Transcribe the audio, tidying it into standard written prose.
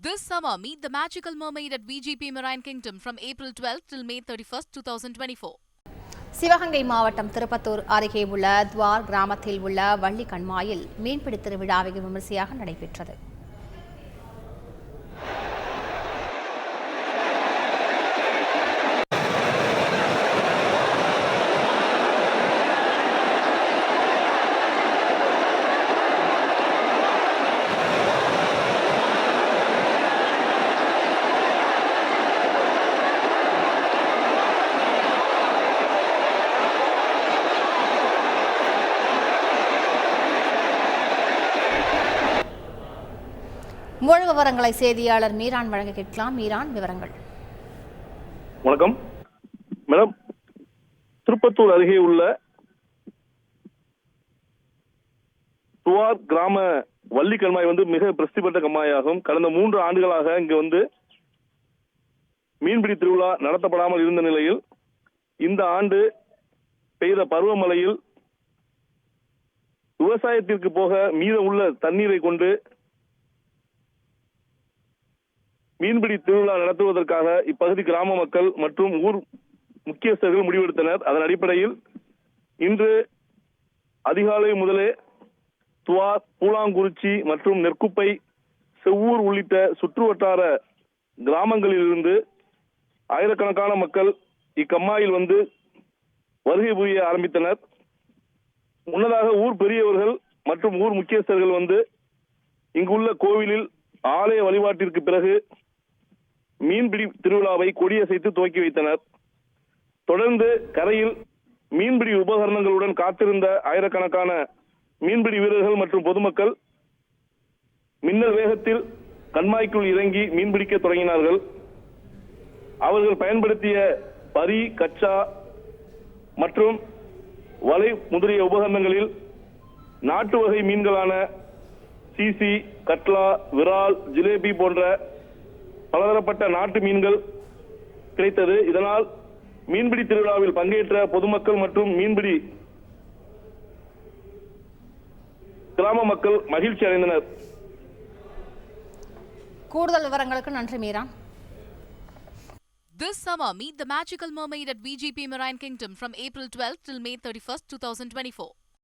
This summer, meet the magical mermaid at VGP Marine Kingdom from April 12th till May 31st, 2024. Sivaganga மாவட்டம் திருப்பத்தூர் அருகே உள்ள துவார் கிராமத்தில் உள்ள வள்ளி கண்மாயில் மீன்பிடி திருவிழா வெகு விமரிசையாக நடைபெற்றது. முழு விவரங்களை செய்தியாளர் மீரான் வழங்க கேட்கலாம். மீரான், விவரங்கள். வணக்கம் மேடம். திருப்பத்தூர் அருகே உள்ள துவார் கிராம வள்ளி கண்மாய் மிக பிரசித்தி பெற்ற கண்மாயாகும். கடந்த 3 ஆண்டுகளாக இங்கு மீன்பிடி திருவிழா நடத்தப்படாமல் இருந்த நிலையில் இந்த ஆண்டு பெய்த பருவமழையில் விவசாயத்திற்கு போக மீதம் உள்ள தண்ணீரை கொண்டு மீன்பிடி திருவிழா நடத்துவதற்காக இப்பகுதி கிராம மக்கள் மற்றும் ஊர் முக்கியஸ்தர்கள் முடிவெடுத்தனர். அதன் அடிப்படையில் இன்று அதிகாலை முதலே துவார், பூலாங்குறிச்சி மற்றும் நெற்குப்பை, செவ்வூர் உள்ளிட்ட சுற்றுவட்டார கிராமங்களிலிருந்து ஆயிரக்கணக்கான மக்கள் இக்கம்மாயில் வருகை புரிய ஆரம்பித்தனர். முன்னதாக ஊர் பெரியவர்கள் மற்றும் ஊர் முக்கியஸ்தர்கள் இங்குள்ள கோவிலில் ஆலய வழிபாட்டிற்கு பிறகு மீன்பிடி திருவிழாவை கொடியசைத்து துவக்கி வைத்தனர். தொடர்ந்து கரையில் மீன்பிடி உபகரணங்களுடன் காத்திருந்த ஆயிரக்கணக்கான மீன்பிடி வீரர்கள் மற்றும் பொதுமக்கள் மின்னல் வேகத்தில் கண்மாய்க்குள் இறங்கி மீன்பிடிக்க தொடங்கினார்கள். அவர்கள் பயன்படுத்திய பரி, கச்சா மற்றும் வலை முதலிய உபகரணங்களில் நாட்டு வகை மீன்களான சீசி, கட்லா, விரால், ஜிலேபி போன்ற பலதரப்பட்ட நாட்டு மீன்கள் கிடைத்தது. இதனால் மீன்பிடி திருவிழாவில் பங்கேற்ற பொதுமக்கள் மற்றும் மீன்பிடி கிராம மக்கள் மகிழ்ச்சி அடைந்தனர். கூடுதல் விவரங்களுக்கு நன்றி Meera. This summer, meet the magical mermaid at VGP Marine Kingdom from April 12th till May 31st, 2024.